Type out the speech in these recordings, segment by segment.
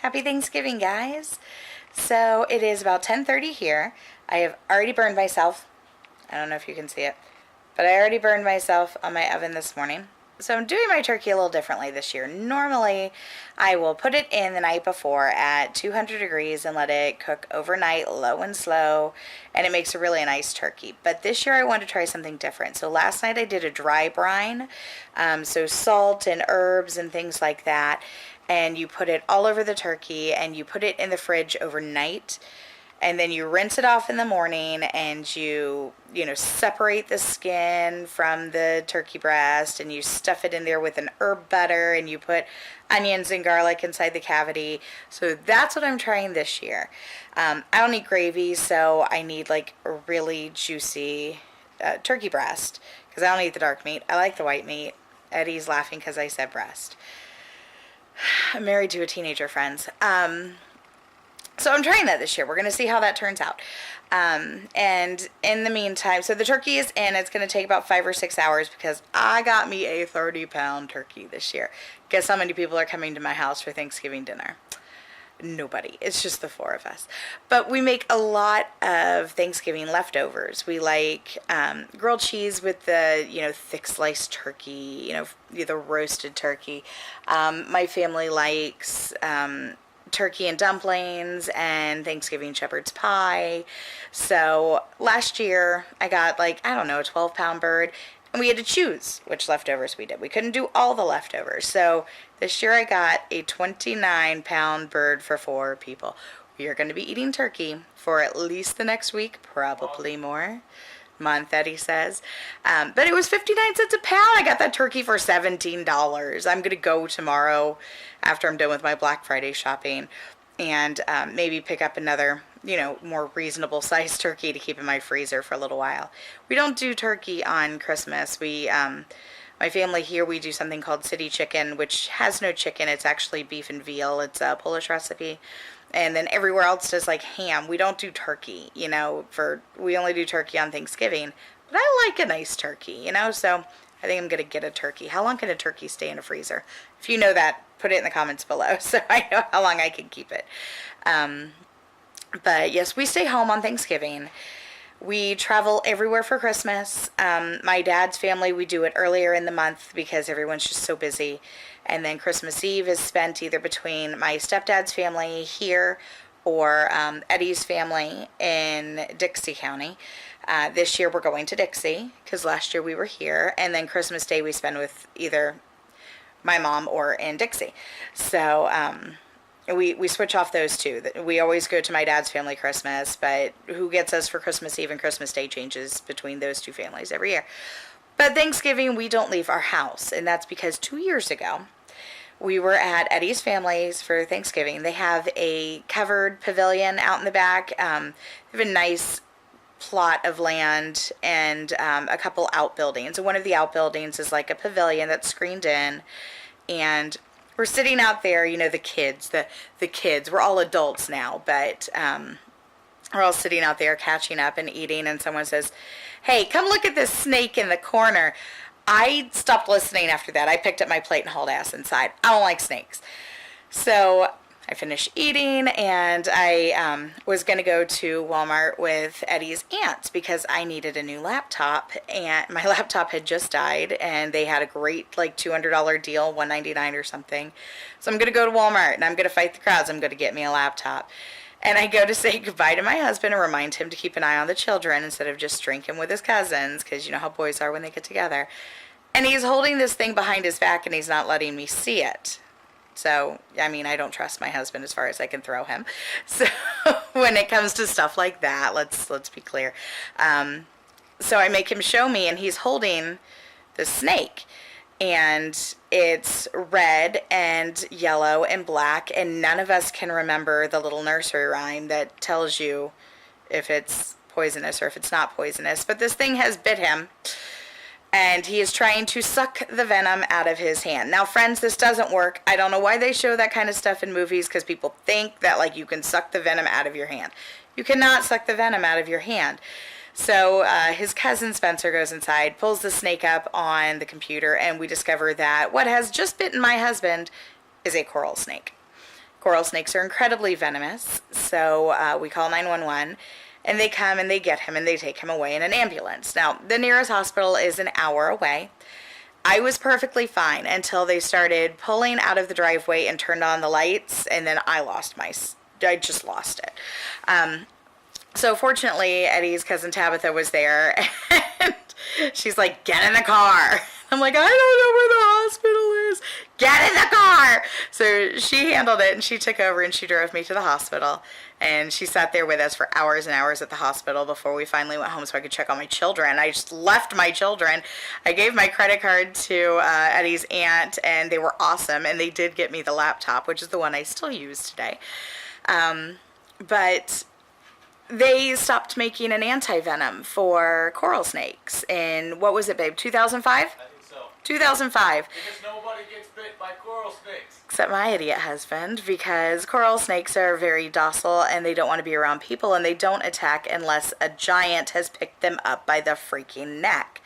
Happy Thanksgiving, guys. So it is about 10:30 here. I have already burned myself. I don't know if you can see it, but I already burned myself on my oven this morning. So I'm doing my turkey a little differently this year. Normally, I will put it in the night before at 200 degrees and let it cook overnight, low and slow, and it makes a really nice turkey. But this year I wanted to try something different. So last night I did a dry brine, so salt and herbs and things like that, and you put it all over the turkey and you put it in the fridge overnight. And then you rinse it off in the morning and you separate the skin from the turkey breast and you stuff it in there with an herb butter and you put onions and garlic inside the cavity. So that's what I'm trying this year. I don't eat gravy, so I need like a really juicy turkey breast because I don't eat the dark meat. I like the white meat. Eddie's laughing because I said breast. I'm married to a teenager, friends. So I'm trying that this year. We're going to see how that turns out. And in the meantime, so the turkey is in. It's going to take about 5 or 6 hours because I got me a 30-pound turkey this year. Guess how many people are coming to my house for Thanksgiving dinner? Nobody. It's just the 4 of us. But we make a lot of Thanksgiving leftovers. We like grilled cheese with the, thick sliced turkey, the roasted turkey. My family likes turkey and dumplings and Thanksgiving shepherd's pie. So last year I got a 12-pound bird, and we had to choose which leftovers we did. We couldn't do all the leftovers. So this year I got a 29-pound bird for 4 people. We are going to be eating turkey for at least the next week, probably more. Month, Eddie says. But it was 59 cents a pound. I got that turkey for $17. I'm going to go tomorrow after I'm done with my Black Friday shopping and maybe pick up another, more reasonable sized turkey to keep in my freezer for a little while. We don't do turkey on Christmas. My family here, we do something called city chicken, which has no chicken. It's actually beef and veal. It's a Polish recipe. And then everywhere else does ham. We don't do turkey, we only do turkey on Thanksgiving. But I like a nice turkey, so I think I'm going to get a turkey. How long can a turkey stay in a freezer? If you know that, put it in the comments below so I know how long I can keep it. But yes, we stay home on Thanksgiving. We travel everywhere for Christmas. My dad's family, we do it earlier in the month because everyone's just so busy. And then Christmas Eve is spent either between my stepdad's family here or Eddie's family in Dixie County. This year we're going to Dixie because last year we were here. And then Christmas Day we spend with either my mom or in Dixie. So we switch off those two. We always go to my dad's family Christmas, but who gets us for Christmas Eve and Christmas Day changes between those two families every year. But Thanksgiving, we don't leave our house, and that's because 2 years ago, we were at Eddie's family's for Thanksgiving. They have a covered pavilion out in the back. They have a nice plot of land and a couple outbuildings. And one of the outbuildings is like a pavilion that's screened in, and we're sitting out there, the kids, the kids, we're all adults now, but we're all sitting out there catching up and eating, and someone says, "Hey, come look at this snake in the corner." I stopped listening after that. I picked up my plate and hauled ass inside. I don't like snakes. So I finished eating, and I was going to go to Walmart with Eddie's aunt because I needed a new laptop, and my laptop had just died, and they had a great $200 deal, $199 or something. So I'm going to go to Walmart, and I'm going to fight the crowds. I'm going to get me a laptop. And I go to say goodbye to my husband and remind him to keep an eye on the children instead of just drinking with his cousins, because you know how boys are when they get together. And he's holding this thing behind his back, and he's not letting me see it. So, I don't trust my husband as far as I can throw him. So when it comes to stuff like that, let's be clear. So I make him show me, and he's holding the snake. And it's red and yellow and black, and none of us can remember the little nursery rhyme that tells you if it's poisonous or if it's not poisonous. But this thing has bit him, and he is trying to suck the venom out of his hand. Now, friends, this doesn't work. I don't know why they show that kind of stuff in movies, because people think that you can suck the venom out of your hand. You cannot suck the venom out of your hand. So his cousin Spencer goes inside, pulls the snake up on the computer, and we discover that what has just bitten my husband is a coral snake. Coral snakes are incredibly venomous, so we call 911, and they come and they get him and they take him away in an ambulance. Now, the nearest hospital is an hour away. I was perfectly fine until they started pulling out of the driveway and turned on the lights, and then I just lost it. So fortunately, Eddie's cousin Tabitha was there, and she's like, get in the car. I'm like, I don't know where the hospital is. Get in the car. So she handled it, and she took over, and she drove me to the hospital. And she sat there with us for hours and hours at the hospital before we finally went home so I could check on my children. I just left my children. I gave my credit card to Eddie's aunt, and they were awesome. And they did get me the laptop, which is the one I still use today. But they stopped making an anti-venom for coral snakes in, what was it, babe, 2005? I think so. 2005. Because nobody gets bit by coral snakes. Except my idiot husband, because coral snakes are very docile and they don't want to be around people, and they don't attack unless a giant has picked them up by the freaking neck.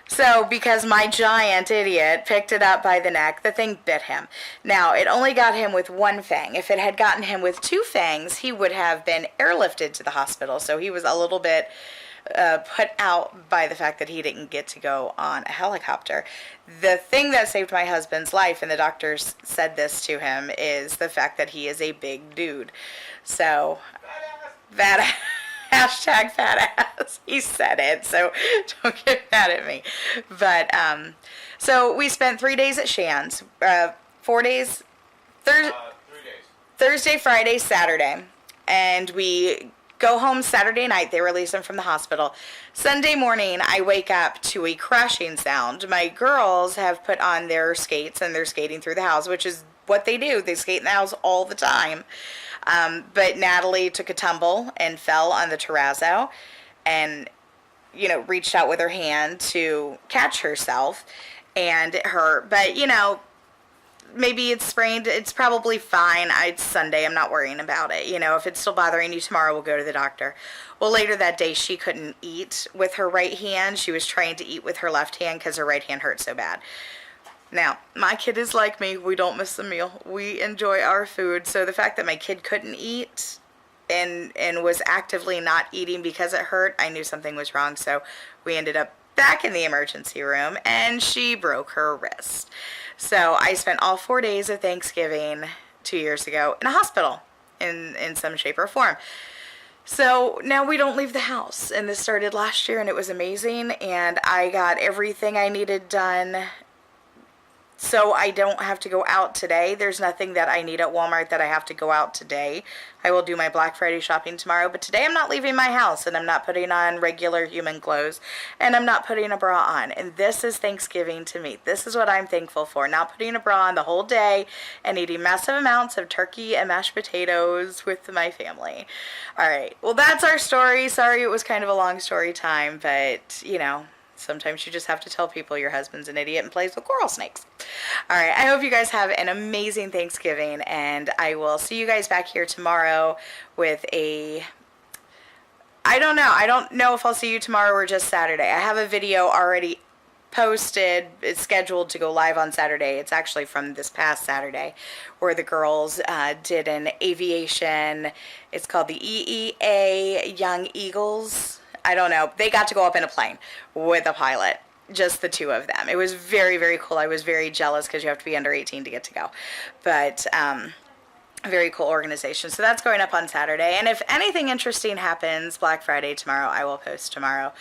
So, because my giant idiot picked it up by the neck, the thing bit him. Now, it only got him with one fang. If it had gotten him with two fangs, he would have been airlifted to the hospital. So he was a little bit put out by the fact that he didn't get to go on a helicopter. The thing that saved my husband's life, and the doctors said this to him, is the fact that he is a big dude. So, that hashtag fat ass. He said it, so don't get mad at me. But, so we spent 3 days at Shan's. 4 days? 3 days. Thursday, Friday, Saturday. And we go home Saturday night. They release him from the hospital. Sunday morning, I wake up to a crashing sound. My girls have put on their skates, and they're skating through the house, which is what they do. They skate in the house all the time. But Natalie took a tumble and fell on the terrazzo and, reached out with her hand to catch herself, and it hurt. But, maybe it's sprained. It's probably fine. It's Sunday. I'm not worrying about it. If it's still bothering you tomorrow, we'll go to the doctor. Well, later that day, she couldn't eat with her right hand. She was trying to eat with her left hand because her right hand hurt so bad. Now, my kid is like me. We don't miss a meal. We enjoy our food. So the fact that my kid couldn't eat and was actively not eating because it hurt, I knew something was wrong. So we ended up back in the emergency room, and she broke her wrist. So I spent all 4 days of Thanksgiving 2 years ago in a hospital in some shape or form. So now we don't leave the house, and this started last year, and it was amazing, and I got everything I needed done. So I don't have to go out today. There's nothing that I need at Walmart that I have to go out today. I will do my Black Friday shopping tomorrow, but today I'm not leaving my house, and I'm not putting on regular human clothes, and I'm not putting a bra on. And this is Thanksgiving to me. This is what I'm thankful for. Not putting a bra on the whole day and eating massive amounts of turkey and mashed potatoes with my family. All right. Well, that's our story. Sorry it was kind of a long story time, but, sometimes you just have to tell people your husband's an idiot and plays with coral snakes. All right, I hope you guys have an amazing Thanksgiving, and I will see you guys back here tomorrow with I don't know if I'll see you tomorrow or just Saturday. I have a video already posted. It's scheduled to go live on Saturday. It's actually from this past Saturday, where the girls did an aviation. It's called the EEA Young Eagles. I don't know. They got to go up in a plane with a pilot, just the two of them. It was very, very cool. I was very jealous because you have to be under 18 to get to go. But very cool organization. So that's going up on Saturday. And if anything interesting happens Black Friday tomorrow, I will post tomorrow.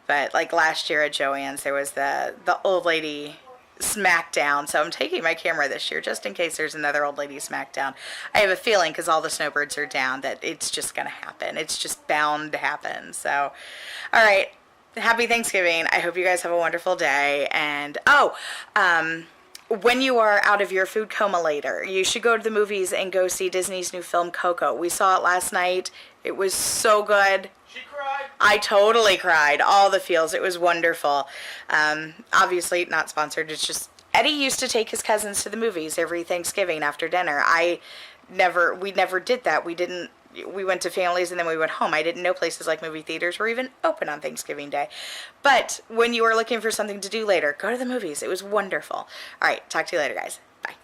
But like last year at Joann's, there was the old lady smackdown. So I'm taking my camera this year just in case there's another old lady smackdown. I have a feeling because all the snowbirds are down that it's just going to happen. It's just bound to happen. So, all right. Happy Thanksgiving. I hope you guys have a wonderful day. And, when you are out of your food coma later, you should go to the movies and go see Disney's new film, Coco. We saw it last night. It was so good. She cried. I totally cried. All the feels. It was wonderful. Obviously not sponsored. It's just Eddie used to take his cousins to the movies every Thanksgiving after dinner. We never did that. We went to families and then we went home. I didn't know places like movie theaters were even open on Thanksgiving Day. But when you are looking for something to do later, go to the movies. It was wonderful. All right. Talk to you later, guys. Bye.